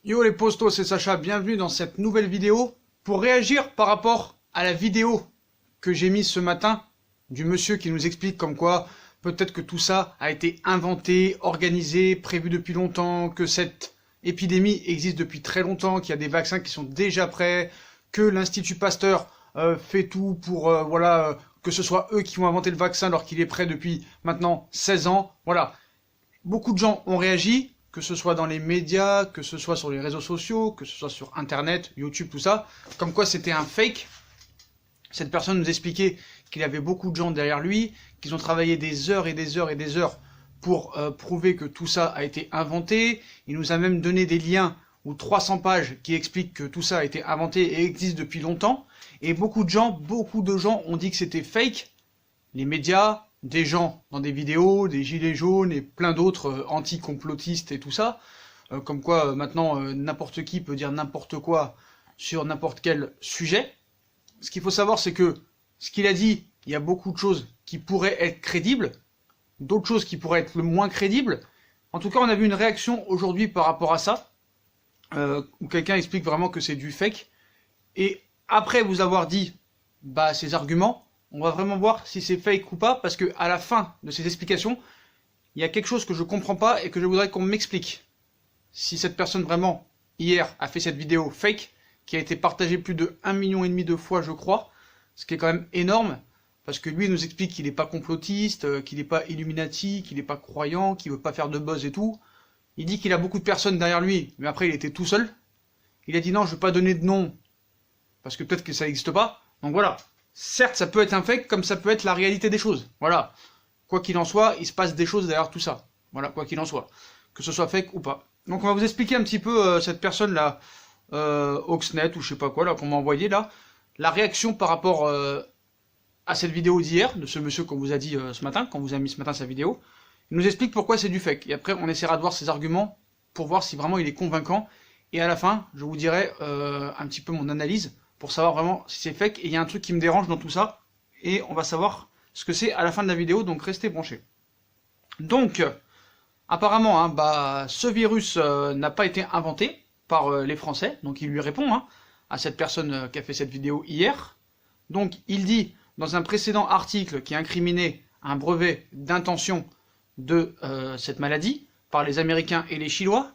Yo les postos, c'est Sacha, bienvenue dans cette nouvelle vidéo pour réagir par rapport à la vidéo que j'ai mise ce matin du monsieur qui nous explique comme quoi peut-être que tout ça a été inventé, organisé, prévu depuis longtemps, que cette épidémie existe depuis très longtemps, qu'il y a des vaccins qui sont déjà prêts, que l'Institut Pasteur fait tout pour que ce soit eux qui ont inventé le vaccin alors qu'il est prêt depuis maintenant 16 ans. Voilà, beaucoup de gens ont réagi, que ce soit dans les médias, que ce soit sur les réseaux sociaux, que ce soit sur Internet, YouTube, tout ça, comme quoi c'était un fake. Cette personne nous expliquait qu'il y avait beaucoup de gens derrière lui, qu'ils ont travaillé des heures et des heures et des heures pour prouver que tout ça a été inventé. Il nous a même donné des liens ou 300 pages qui expliquent que tout ça a été inventé et existe depuis longtemps. Et beaucoup de gens ont dit que c'était fake. Les médias, des gens dans des vidéos, des gilets jaunes et plein d'autres anti-complotistes et tout ça, comme quoi maintenant n'importe qui peut dire n'importe quoi sur n'importe quel sujet. Ce qu'il faut savoir, c'est que ce qu'il a dit, il y a beaucoup de choses qui pourraient être crédibles, d'autres choses qui pourraient être le moins crédibles. En tout cas, on a vu une réaction aujourd'hui par rapport à ça, où quelqu'un explique vraiment que c'est du fake. Et après vous avoir dit ces arguments, on va vraiment voir si c'est fake ou pas, parce que à la fin de ces explications, il y a quelque chose que je comprends pas et que je voudrais qu'on m'explique. Si cette personne vraiment, hier, a fait cette vidéo fake, qui a été partagée plus de 1,5 million de fois, je crois, ce qui est quand même énorme, parce que lui, il nous explique qu'il n'est pas complotiste, qu'il n'est pas Illuminati, qu'il n'est pas croyant, qu'il veut pas faire de buzz et tout. Il dit qu'il a beaucoup de personnes derrière lui, mais après, il était tout seul. Il a dit non, je vais pas donner de nom, parce que peut-être que ça n'existe pas. Donc voilà. Certes, ça peut être un fake, comme ça peut être la réalité des choses. Voilà. Quoi qu'il en soit, il se passe des choses derrière tout ça. Voilà, quoi qu'il en soit. Que ce soit fake ou pas. Donc on va vous expliquer un petit peu cette personne-là, Oxnet ou je sais pas quoi, là, qu'on m'a envoyé, là. La réaction par rapport à cette vidéo d'hier, de ce monsieur qu'on vous a dit ce matin, qu'on vous a mis ce matin sa vidéo. Il nous explique pourquoi c'est du fake. Et après, on essaiera de voir ses arguments pour voir si vraiment il est convaincant. Et à la fin, je vous dirai un petit peu mon analyse pour savoir vraiment si c'est fake. Et il y a un truc qui me dérange dans tout ça, et on va savoir ce que c'est à la fin de la vidéo, donc restez branchés. Donc, apparemment, ce virus n'a pas été inventé par les Français, donc il lui répond à cette personne qui a fait cette vidéo hier. Donc il dit, dans un précédent article qui incriminait un brevet d'intention de cette maladie par les Américains et les Chinois,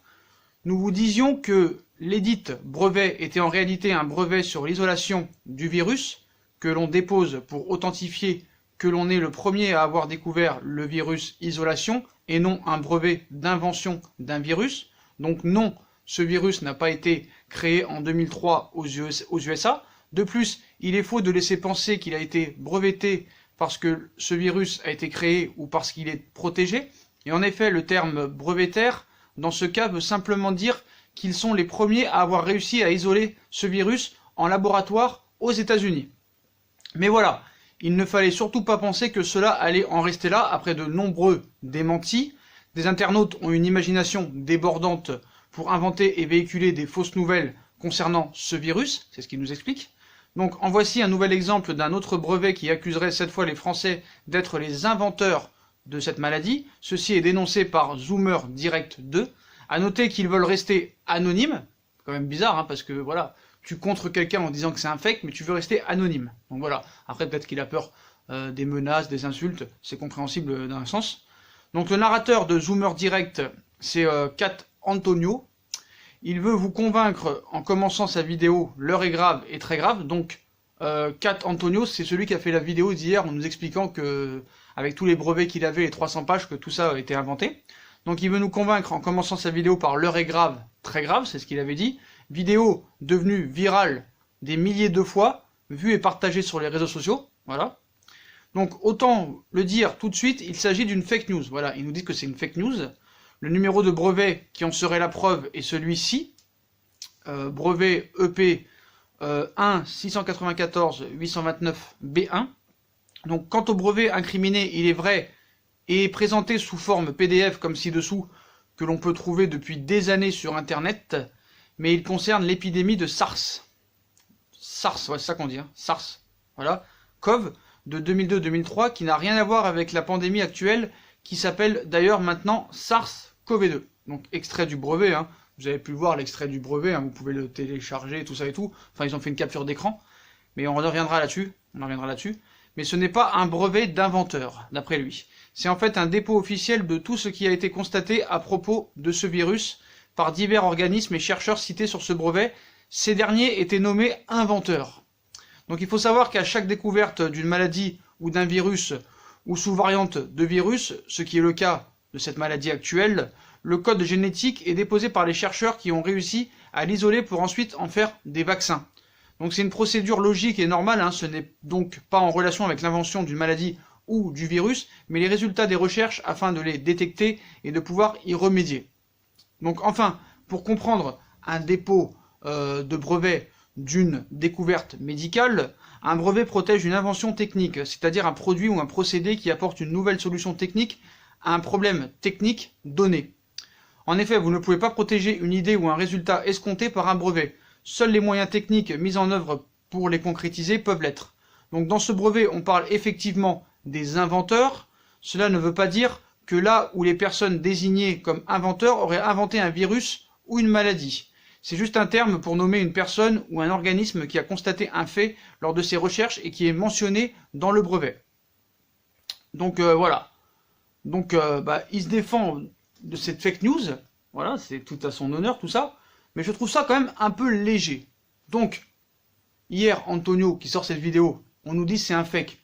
nous vous disions que l'édit brevet était en réalité un brevet sur l'isolation du virus que l'on dépose pour authentifier que l'on est le premier à avoir découvert le virus isolation et non un brevet d'invention d'un virus. Donc non, ce virus n'a pas été créé en 2003 aux USA. De plus, il est faux de laisser penser qu'il a été breveté parce que ce virus a été créé ou parce qu'il est protégé. Et en effet, le terme brevétaire, dans ce cas, veut simplement dire qu'ils sont les premiers à avoir réussi à isoler ce virus en laboratoire aux États-Unis. Mais voilà, il ne fallait surtout pas penser que cela allait en rester là après de nombreux démentis. Des internautes ont une imagination débordante pour inventer et véhiculer des fausses nouvelles concernant ce virus, c'est ce qu'il nous explique. Donc en voici un nouvel exemple d'un autre brevet qui accuserait cette fois les Français d'être les inventeurs de cette maladie. Ceci est dénoncé par Zoomer Direct 2. À noter qu'ils veulent rester anonymes, c'est quand même bizarre, parce que voilà, tu contres quelqu'un en disant que c'est un fake, mais tu veux rester anonyme. Donc voilà, après peut-être qu'il a peur des menaces, des insultes, c'est compréhensible d'un sens. Donc le narrateur de Zoomer Direct, c'est Cat Antonio. Il veut vous convaincre en commençant sa vidéo, l'heure est grave et très grave. Donc Cat Antonio, c'est celui qui a fait la vidéo d'hier en nous expliquant que, avec tous les brevets qu'il avait, les 300 pages, que tout ça a été inventé. Donc il veut nous convaincre en commençant sa vidéo par l'heure est grave, très grave, c'est ce qu'il avait dit. Vidéo devenue virale des milliers de fois, vue et partagée sur les réseaux sociaux, voilà. Donc autant le dire tout de suite, il s'agit d'une fake news, voilà, il nous dit que c'est une fake news. Le numéro de brevet qui en serait la preuve est celui-ci, brevet EP 1 694 829 B1. Donc quant au brevet incriminé, il est vrai, et présenté sous forme PDF comme ci-dessous, que l'on peut trouver depuis des années sur Internet, mais il concerne l'épidémie de SARS. SARS, ouais, c'est ça qu'on dit, SARS, voilà, CoV, de 2002-2003, qui n'a rien à voir avec la pandémie actuelle, qui s'appelle d'ailleurs maintenant SARS-CoV-2. Donc extrait du brevet, Vous avez pu voir l'extrait du brevet, hein, vous pouvez le télécharger, tout ça et tout. Enfin, ils ont fait une capture d'écran, mais on reviendra là-dessus. Mais ce n'est pas un brevet d'inventeur, d'après lui. C'est en fait un dépôt officiel de tout ce qui a été constaté à propos de ce virus par divers organismes et chercheurs cités sur ce brevet. Ces derniers étaient nommés inventeurs. Donc il faut savoir qu'à chaque découverte d'une maladie ou d'un virus ou sous-variante de virus, ce qui est le cas de cette maladie actuelle, le code génétique est déposé par les chercheurs qui ont réussi à l'isoler pour ensuite en faire des vaccins. Donc c'est une procédure logique et normale, hein, ce n'est donc pas en relation avec l'invention d'une maladie ou du virus, mais les résultats des recherches afin de les détecter et de pouvoir y remédier. Donc enfin, pour comprendre un dépôt de brevet d'une découverte médicale, un brevet protège une invention technique, c'est-à-dire un produit ou un procédé qui apporte une nouvelle solution technique à un problème technique donné. En effet, vous ne pouvez pas protéger une idée ou un résultat escompté par un brevet. Seuls les moyens techniques mis en œuvre pour les concrétiser peuvent l'être. Donc dans ce brevet, on parle effectivement des inventeurs. Cela ne veut pas dire que là où les personnes désignées comme inventeurs auraient inventé un virus ou une maladie. C'est juste un terme pour nommer une personne ou un organisme qui a constaté un fait lors de ses recherches et qui est mentionné dans le brevet. Donc voilà. Donc il se défend de cette fake news, voilà, c'est tout à son honneur tout ça, mais je trouve ça quand même un peu léger. Donc, hier, Antonio qui sort cette vidéo, on nous dit c'est un fake.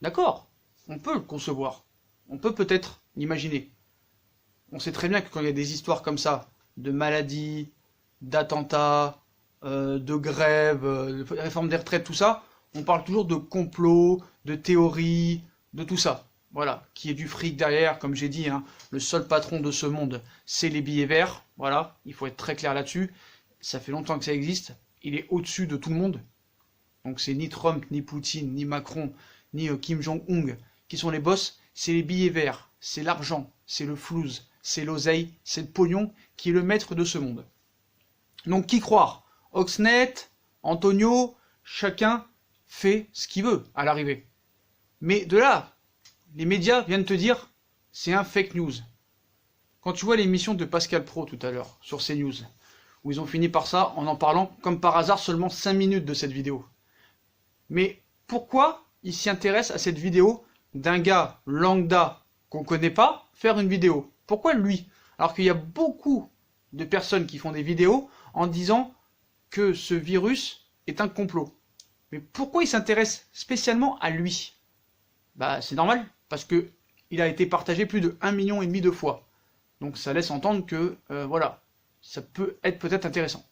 D'accord, on peut le concevoir, on peut peut-être l'imaginer. On sait très bien que quand il y a des histoires comme ça, de maladies, d'attentats, de grèves, de réforme des retraites, tout ça, on parle toujours de complot, de théories, de tout ça. Voilà, qui est du fric derrière, comme j'ai dit, hein, le seul patron de ce monde, c'est les billets verts, voilà, il faut être très clair là-dessus, ça fait longtemps que ça existe, il est au-dessus de tout le monde, donc c'est ni Trump, ni Poutine, ni Macron, ni Kim Jong-un qui sont les boss, c'est les billets verts, c'est l'argent, c'est le flouze, c'est l'oseille, c'est le pognon qui est le maître de ce monde. Donc qui croire? Oxnet, Antonio, chacun fait ce qu'il veut à l'arrivée. Mais de là, les médias viennent te dire c'est un fake news. Quand tu vois l'émission de Pascal Praud tout à l'heure sur CNews, où ils ont fini par ça en parlant comme par hasard seulement 5 minutes de cette vidéo. Mais pourquoi ils s'y intéressent à cette vidéo d'un gars lambda qu'on connaît pas faire une vidéo? Pourquoi lui? Alors qu'il y a beaucoup de personnes qui font des vidéos en disant que ce virus est un complot. Mais pourquoi ils s'intéressent spécialement à lui? Bah c'est normal, parce que il a été partagé plus de 1,5 million de fois. Donc ça laisse entendre que, voilà, ça peut être peut-être intéressant.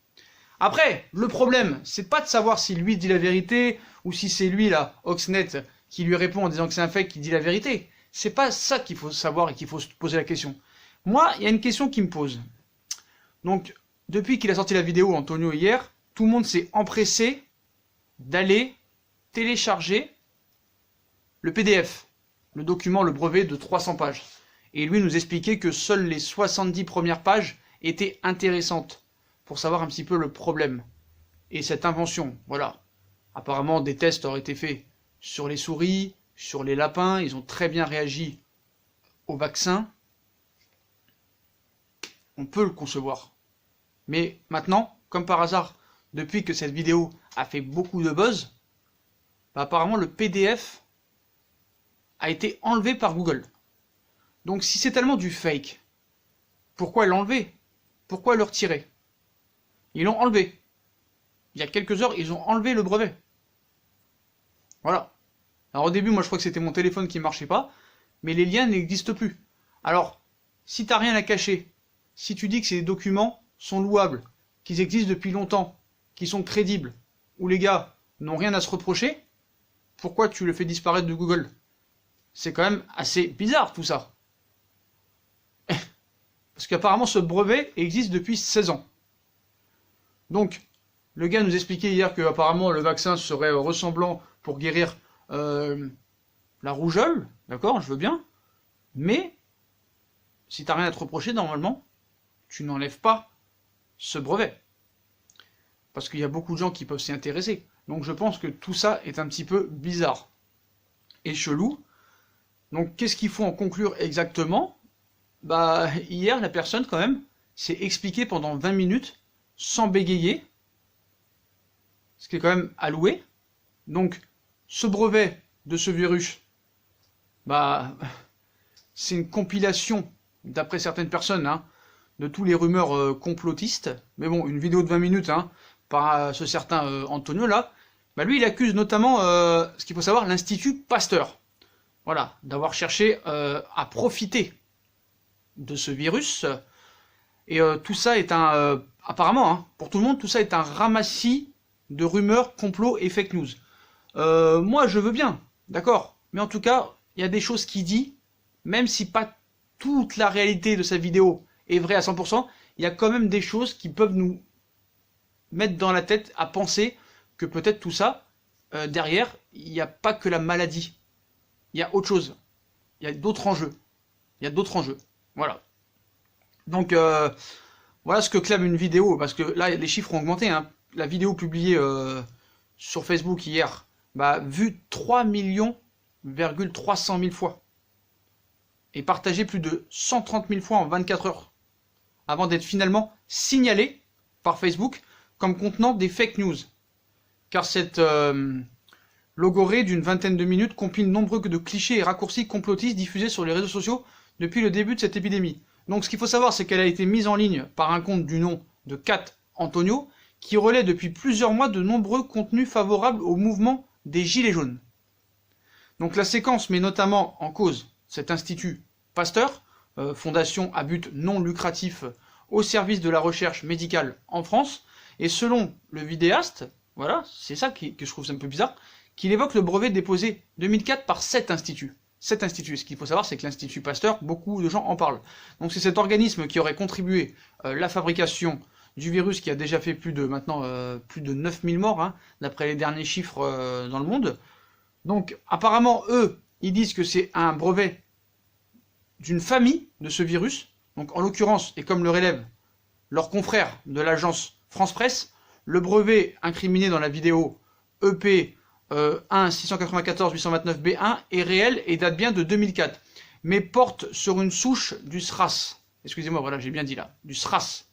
Après, le problème, c'est pas de savoir si lui dit la vérité, ou si c'est lui, là, Oxnet, qui lui répond en disant que c'est un fake qui dit la vérité. C'est pas ça qu'il faut savoir et qu'il faut se poser la question. Moi, il y a une question qui me pose. Donc, depuis qu'il a sorti la vidéo, Antonio, hier, tout le monde s'est empressé d'aller télécharger le PDF, le document, le brevet de 300 pages. Et lui nous expliquait que seules les 70 premières pages étaient intéressantes pour savoir un petit peu le problème. Et cette invention, voilà. Apparemment, des tests auraient été faits sur les souris, sur les lapins, ils ont très bien réagi au vaccin. On peut le concevoir. Mais maintenant, comme par hasard, depuis que cette vidéo a fait beaucoup de buzz, bah apparemment le PDF a été enlevé par Google. Donc si c'est tellement du fake, pourquoi l'enlever? Pourquoi le retirer? Ils l'ont enlevé. Il y a quelques heures, ils ont enlevé le brevet. Voilà. Alors au début, moi je crois que c'était mon téléphone qui ne marchait pas, mais les liens n'existent plus. Alors, si t'as rien à cacher, si tu dis que ces documents sont louables, qu'ils existent depuis longtemps, qu'ils sont crédibles, où les gars n'ont rien à se reprocher, pourquoi tu le fais disparaître de Google? C'est quand même assez bizarre tout ça. Parce qu'apparemment ce brevet existe depuis 16 ans. Donc, le gars nous expliquait hier que apparemment le vaccin serait ressemblant pour guérir la rougeole, d'accord, je veux bien, mais si t'as rien à te reprocher, normalement, tu n'enlèves pas ce brevet. Parce qu'il y a beaucoup de gens qui peuvent s'y intéresser. Donc je pense que tout ça est un petit peu bizarre et chelou. Donc qu'est-ce qu'il faut en conclure exactement? Bah hier la personne quand même c'est expliqué pendant 20 minutes, sans bégayer, ce qui est quand même à louer. Donc, ce brevet de ce virus, bah, c'est une compilation, d'après certaines personnes, hein, de tous les rumeurs complotistes. Mais bon, une vidéo de 20 minutes, hein, par ce certain Antonio là, bah lui il accuse notamment, ce qu'il faut savoir, l'Institut Pasteur. Voilà, d'avoir cherché à profiter de ce virus. Et tout ça est un... apparemment, hein, pour tout le monde, tout ça est un ramassis de rumeurs, complots et fake news. Moi je veux bien, d'accord, mais en tout cas, il y a des choses qu'il dit, même si pas toute la réalité de sa vidéo est vraie à 100%, il y a quand même des choses qui peuvent nous mettre dans la tête à penser que peut-être tout ça, derrière, il n'y a pas que la maladie. Il y a autre chose. Il y a d'autres enjeux. Il y a d'autres enjeux. Voilà. Donc, voilà ce que clame une vidéo, parce que là, les chiffres ont augmenté, hein. La vidéo publiée sur Facebook hier, bah, vue 3,3 millions fois. Et partagée plus de 130 000 fois en 24 heures. Avant d'être finalement signalée par Facebook comme contenant des fake news. Car cette logorée d'une vingtaine de minutes compile nombreux de clichés et raccourcis complotistes diffusés sur les réseaux sociaux depuis le début de cette épidémie. Donc ce qu'il faut savoir, c'est qu'elle a été mise en ligne par un compte du nom de Cat Antonio, qui relaie depuis plusieurs mois de nombreux contenus favorables au mouvement des Gilets jaunes. Donc la séquence met notamment en cause cet institut Pasteur, fondation à but non lucratif au service de la recherche médicale en France, et selon le vidéaste, voilà, c'est ça que je trouve un peu bizarre, qu'il évoque le brevet déposé 2004 par cet institut. Cet institut, ce qu'il faut savoir, c'est que l'Institut Pasteur, beaucoup de gens en parlent. Donc c'est cet organisme qui aurait contribué la fabrication du virus, qui a déjà fait plus de 9000 morts, hein, d'après les derniers chiffres dans le monde. Donc apparemment, eux, ils disent que c'est un brevet d'une famille de ce virus. Donc en l'occurrence, et comme le relève leur confrère de l'agence France Presse, le brevet incriminé dans la vidéo EP 1-694-829-B1 est réel et date bien de 2004, mais porte sur une souche du SRAS. Excusez-moi, voilà, j'ai bien dit là, du SRAS.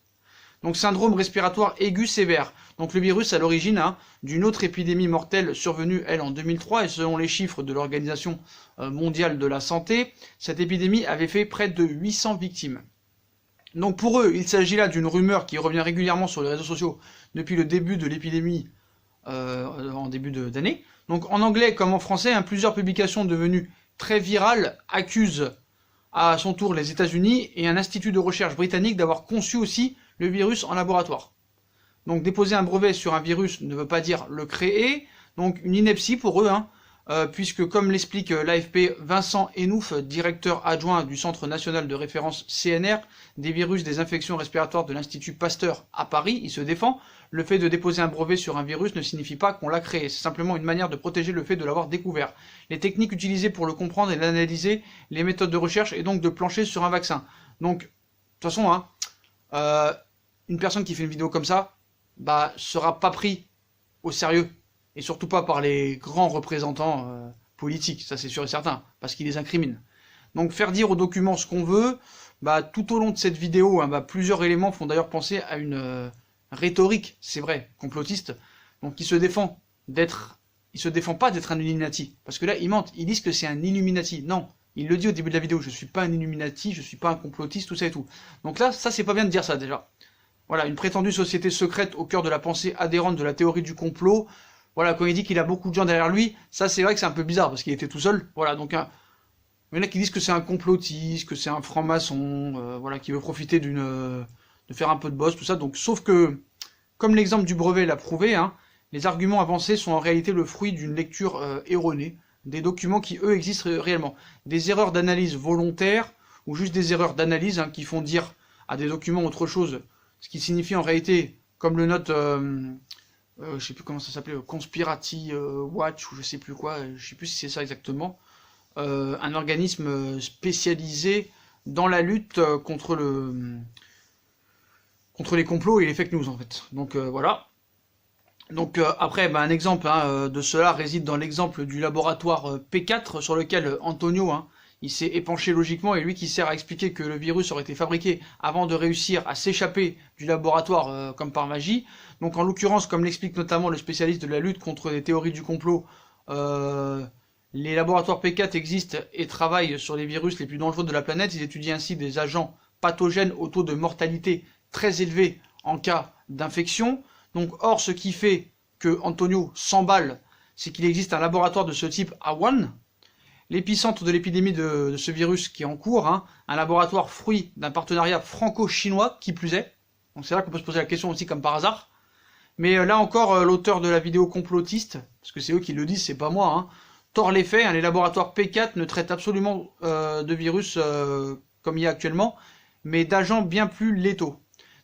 Donc syndrome respiratoire aigu sévère. Donc le virus à l'origine d'une autre épidémie mortelle survenue, elle, en 2003, et selon les chiffres de l'Organisation mondiale de la santé, cette épidémie avait fait près de 800 victimes. Donc pour eux, il s'agit là d'une rumeur qui revient régulièrement sur les réseaux sociaux depuis le début de l'épidémie en début d'année. Donc en anglais comme en français, plusieurs publications devenues très virales accusent à son tour les États-Unis et un institut de recherche britannique d'avoir conçu aussi le virus en laboratoire. Donc déposer un brevet sur un virus ne veut pas dire le créer, donc une ineptie pour eux, puisque comme l'explique l'AFP, Vincent Enouf, directeur adjoint du Centre national de référence CNR, des virus des infections respiratoires de l'Institut Pasteur à Paris, il se défend. Le fait de déposer un brevet sur un virus ne signifie pas qu'on l'a créé, c'est simplement une manière de protéger le fait de l'avoir découvert. Les techniques utilisées pour le comprendre et l'analyser, les méthodes de recherche et donc de plancher sur un vaccin. Donc, de toute façon, une personne qui fait une vidéo comme ça, bah, sera pas pris au sérieux. Et surtout pas par les grands représentants politiques, ça c'est sûr et certain, parce qu'ils les incriminent. Donc faire dire aux documents ce qu'on veut, bah, tout au long de cette vidéo, plusieurs éléments font d'ailleurs penser à une rhétorique, c'est vrai, complotiste, donc il se défend pas d'être un Illuminati, parce que là ils mentent, ils disent que c'est un Illuminati, non, il le dit au début de la vidéo, je suis pas un Illuminati, je suis pas un complotiste, tout ça et tout. Donc là, ça c'est pas bien de dire ça déjà. Voilà, une prétendue société secrète au cœur de la pensée adhérente de la théorie du complot. Voilà, quand il dit qu'il a beaucoup de gens derrière lui, ça c'est vrai que c'est un peu bizarre, parce qu'il était tout seul. Voilà, donc il y en a qui disent que c'est un complotiste, que c'est un franc-maçon, voilà, qui veut profiter de faire un peu de boss, tout ça. Donc, sauf que, comme l'exemple du brevet l'a prouvé, les arguments avancés sont en réalité le fruit d'une lecture erronée, des documents qui, eux, existent réellement. Des erreurs d'analyse volontaires, ou juste des erreurs d'analyse qui font dire à des documents autre chose, ce qui signifie en réalité, comme le note... je sais plus comment ça s'appelait, Conspiracy Watch, ou je sais plus quoi, je sais plus si c'est ça exactement, un organisme spécialisé dans la lutte contre les complots et les fake news en fait. Donc voilà. Donc après, un exemple de cela réside dans l'exemple du laboratoire P4 sur lequel Antonio, il s'est épanché logiquement, et lui qui sert à expliquer que le virus aurait été fabriqué avant de réussir à s'échapper du laboratoire comme par magie. Donc en l'occurrence, comme l'explique notamment le spécialiste de la lutte contre les théories du complot, les laboratoires P4 existent et travaillent sur les virus les plus dangereux de la planète. Ils étudient ainsi des agents pathogènes au taux de mortalité très élevé en cas d'infection. Donc or, ce qui fait que Antonio s'emballe, c'est qu'il existe un laboratoire de ce type à Wuhan, l'épicentre de l'épidémie de ce virus qui est en cours, hein, un laboratoire fruit d'un partenariat franco-chinois, qui plus est. Donc c'est là qu'on peut se poser la question aussi comme par hasard. Mais là encore, l'auteur de la vidéo complotiste, parce que c'est eux qui le disent, c'est pas moi, hein, tord les faits, hein, les laboratoires P4 ne traitent absolument de virus comme il y a actuellement, mais d'agents bien plus létaux.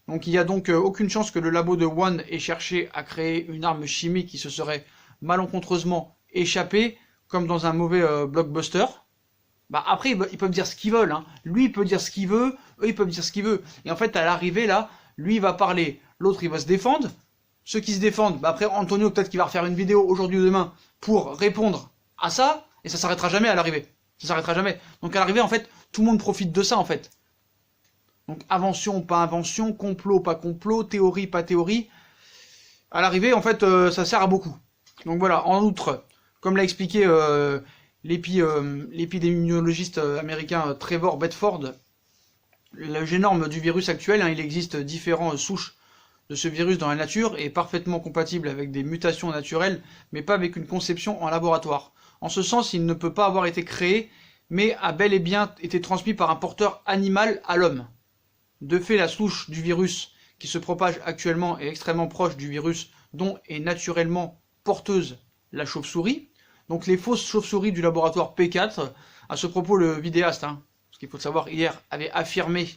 Donc il n'y a donc aucune chance que le labo de Wuhan ait cherché à créer une arme chimique qui se serait malencontreusement échappée, comme dans un mauvais blockbuster. Bah après, ils peuvent dire ce qu'ils veulent, hein. Lui, il peut dire ce qu'il veut, eux, ils peuvent dire ce qu'ils veulent. Et en fait, à l'arrivée, là, lui, il va parler, l'autre, il va se défendre. Ceux qui se défendent, bah après, Antonio, peut-être qu'il va refaire une vidéo aujourd'hui ou demain pour répondre à ça, et ça s'arrêtera jamais à l'arrivée. Ça s'arrêtera jamais. Donc à l'arrivée, en fait, tout le monde profite de ça, en fait. Donc invention, pas invention, complot, pas complot, théorie, pas théorie. À l'arrivée, en fait, ça sert à beaucoup. Donc voilà, en outre, comme l'a expliqué l'épidémiologiste américain Trevor Bedford, le génome du virus actuel, hein, il existe différentes souches de ce virus dans la nature et est parfaitement compatible avec des mutations naturelles, mais pas avec une conception en laboratoire. En ce sens, il ne peut pas avoir été créé, mais a bel et bien été transmis par un porteur animal à l'homme. De fait, la souche du virus qui se propage actuellement est extrêmement proche du virus dont est naturellement porteuse la chauve-souris. Donc les fausses chauves-souris du laboratoire P4, à ce propos le vidéaste, hein, ce qu'il faut savoir hier, avait affirmé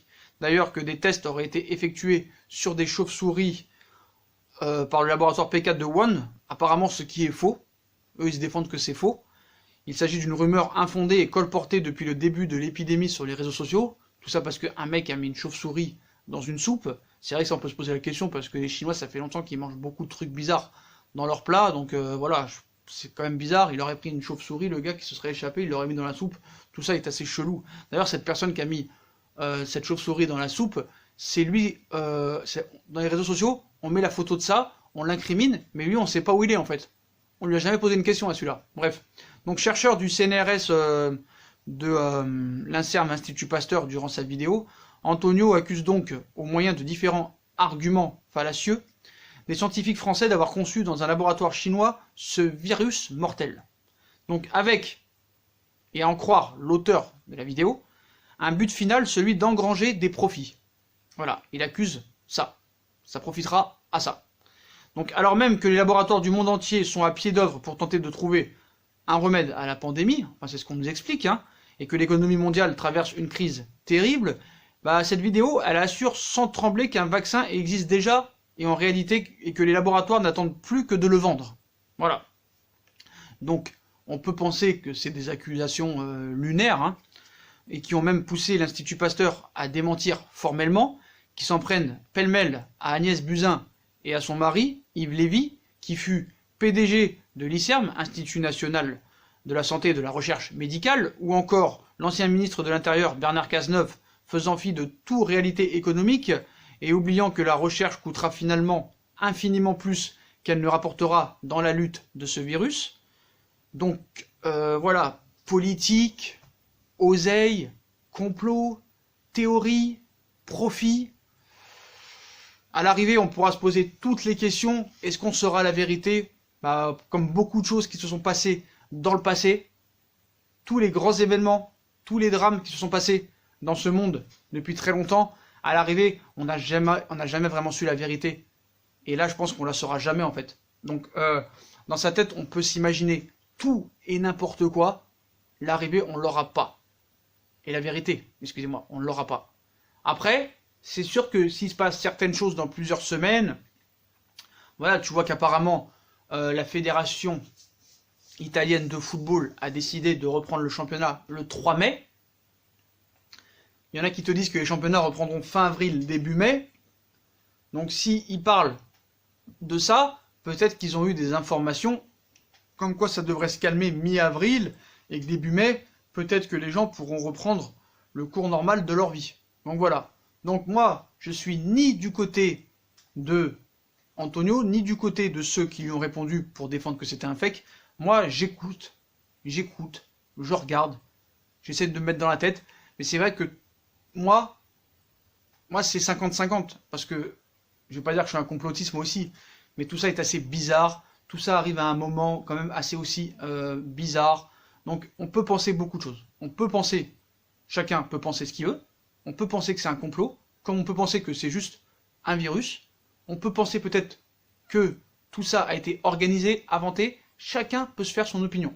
d'ailleurs que des tests auraient été effectués sur des chauves-souris par le laboratoire P4 de Wuhan, apparemment ce qui est faux. Eux ils se défendent que c'est faux. Il s'agit d'une rumeur infondée et colportée depuis le début de l'épidémie sur les réseaux sociaux. Tout ça parce qu'un mec a mis une chauve-souris dans une soupe. C'est vrai que ça on peut se poser la question parce que les Chinois ça fait longtemps qu'ils mangent beaucoup de trucs bizarres dans leurs plats. Donc voilà, c'est quand même bizarre. Il aurait pris une chauve-souris, le gars qui se serait échappé, il l'aurait mis dans la soupe. Tout ça est assez chelou. D'ailleurs cette personne qui a mis cette chauve-souris dans la soupe, c'est lui, dans les réseaux sociaux, on met la photo de ça, on l'incrimine, mais lui on sait pas où il est en fait. On lui a jamais posé une question à celui-là. Bref. Donc chercheur du CNRS de l'INSERM Institut Pasteur durant sa vidéo, Antonio accuse donc, au moyen de différents arguments fallacieux, les scientifiques français d'avoir conçu dans un laboratoire chinois ce virus mortel. Donc avec, et à en croire l'auteur de la vidéo, un but final, celui d'engranger des profits. Voilà, il accuse ça. Ça profitera à ça. Donc alors même que les laboratoires du monde entier sont à pied d'œuvre pour tenter de trouver un remède à la pandémie, enfin c'est ce qu'on nous explique, hein, et que l'économie mondiale traverse une crise terrible, bah cette vidéo, elle assure sans trembler qu'un vaccin existe déjà, et en réalité, et que les laboratoires n'attendent plus que de le vendre. Voilà. Donc, on peut penser que c'est des accusations lunaires, hein, et qui ont même poussé l'Institut Pasteur à démentir formellement, qui s'en prennent pêle-mêle à Agnès Buzyn et à son mari, Yves Lévy, qui fut PDG de l'INSERM, Institut National de la Santé et de la Recherche Médicale, ou encore l'ancien ministre de l'Intérieur Bernard Cazeneuve, faisant fi de toute réalité économique, et oubliant que la recherche coûtera finalement infiniment plus qu'elle ne rapportera dans la lutte de ce virus. Donc voilà, politique, oseille, complot, théorie, profit. À l'arrivée, on pourra se poser toutes les questions. Est-ce qu'on saura la vérité? Bah, comme beaucoup de choses qui se sont passées dans le passé, tous les grands événements, tous les drames qui se sont passés dans ce monde depuis très longtemps, à l'arrivée, on n'a jamais vraiment su la vérité. Et là, je pense qu'on la saura jamais, en fait. Donc, dans sa tête, on peut s'imaginer tout et n'importe quoi. L'arrivée, on l'aura pas. Et la vérité, excusez-moi, on ne l'aura pas. Après, c'est sûr que s'il se passe certaines choses dans plusieurs semaines, voilà, tu vois qu'apparemment, la fédération italienne de football a décidé de reprendre le championnat le 3 mai. Il y en a qui te disent que les championnats reprendront fin avril, début mai. Donc s'ils parlent de ça, peut-être qu'ils ont eu des informations comme quoi ça devrait se calmer mi-avril et que début mai, peut-être que les gens pourront reprendre le cours normal de leur vie. Donc voilà. Donc moi, je suis ni du côté de Antonio, ni du côté de ceux qui lui ont répondu pour défendre que c'était un fake. Moi, j'écoute, je regarde, j'essaie de me mettre dans la tête, mais c'est vrai que moi c'est 50-50, parce que je vais pas dire que je suis un complotiste moi aussi, mais tout ça est assez bizarre, tout ça arrive à un moment quand même assez aussi bizarre, donc on peut penser beaucoup de choses, chacun peut penser ce qu'il veut, on peut penser que c'est un complot, comme on peut penser que c'est juste un virus, on peut penser peut-être que tout ça a été organisé, inventé, chacun peut se faire son opinion.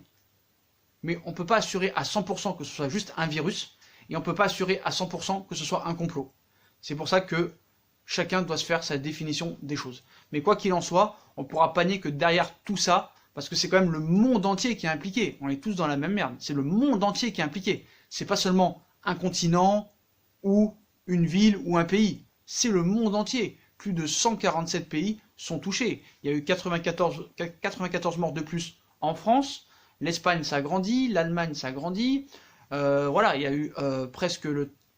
Mais on ne peut pas assurer à 100% que ce soit juste un virus, et on ne peut pas assurer à 100% que ce soit un complot. C'est pour ça que chacun doit se faire sa définition des choses. Mais quoi qu'il en soit, on ne pourra pas nier que derrière tout ça, parce que c'est quand même le monde entier qui est impliqué, on est tous dans la même merde, c'est le monde entier qui est impliqué. C'est pas seulement un continent, ou une ville, ou un pays, c'est le monde entier. Plus de 147 pays sont touchés. Il y a eu 94 morts de plus en France, l'Espagne ça grandit, l'Allemagne ça grandit, voilà, il y a eu presque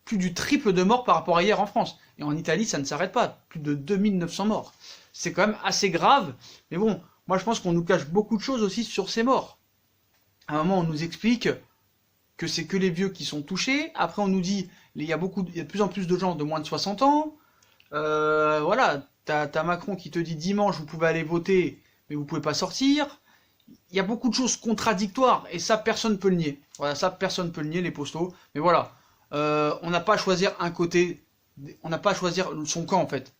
plus du triple de morts par rapport à hier en France. Et en Italie ça ne s'arrête pas, plus de 2900 morts. C'est quand même assez grave, mais bon, moi je pense qu'on nous cache beaucoup de choses aussi sur ces morts. À un moment on nous explique que c'est que les vieux qui sont touchés, après on nous dit il y a de plus en plus de gens de moins de 60 ans, voilà, t'as Macron qui te dit dimanche vous pouvez aller voter, mais vous pouvez pas sortir. Il y a beaucoup de choses contradictoires, et ça personne peut le nier. Voilà, ça personne peut le nier, les postos. Mais voilà, on n'a pas à choisir un côté, on n'a pas à choisir son camp en fait.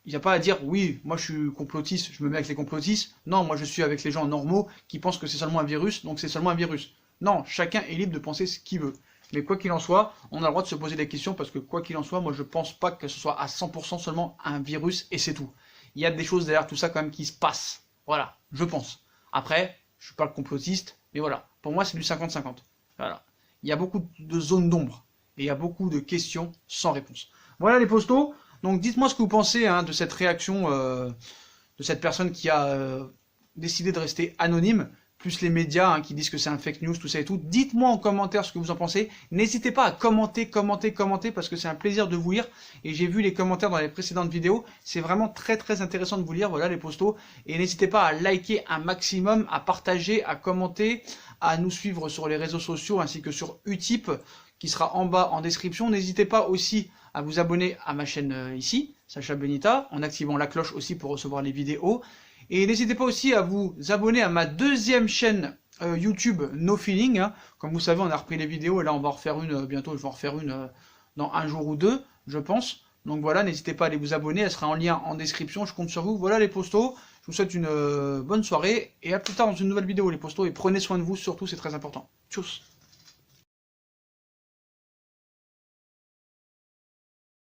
Il n'y a pas à dire oui, moi je suis complotiste, je me mets avec les complotistes. Non, moi je suis avec les gens normaux qui pensent que c'est seulement un virus, donc c'est seulement un virus. Non, chacun est libre de penser ce qu'il veut. Mais quoi qu'il en soit, on a le droit de se poser des questions, parce que quoi qu'il en soit, moi je pense pas que ce soit à 100% seulement un virus et c'est tout. Il y a des choses derrière tout ça quand même qui se passent. Voilà, je pense. Après, je suis pas le complotiste, mais voilà. Pour moi c'est du 50-50. Voilà. Il y a beaucoup de zones d'ombre, et il y a beaucoup de questions sans réponse. Voilà les postos, donc dites-moi ce que vous pensez de cette réaction de cette personne qui a décidé de rester anonyme, plus les médias qui disent que c'est un fake news, tout ça et tout. Dites-moi en commentaire ce que vous en pensez. N'hésitez pas à commenter, parce que c'est un plaisir de vous lire. Et j'ai vu les commentaires dans les précédentes vidéos. C'est vraiment très très intéressant de vous lire, voilà les postos. Et n'hésitez pas à liker un maximum, à partager, à commenter, à nous suivre sur les réseaux sociaux ainsi que sur Utip, qui sera en bas en description. N'hésitez pas aussi à vous abonner à ma chaîne ici, Sacha Benita, en activant la cloche aussi pour recevoir les vidéos. Et n'hésitez pas aussi à vous abonner à ma deuxième chaîne YouTube No Feeling. Comme vous savez, on a repris les vidéos et là on va en refaire une bientôt. Je vais en refaire une dans un jour ou deux, je pense. Donc voilà, n'hizitez pas à aller vous abonner. Elle sera en lien en description. Je compte sur vous. Voilà les postos. Je vous souhaite une bonne soirée et à plus tard dans une nouvelle vidéo les postos. Et prenez soin de vous surtout, c'est très important. Tchuss.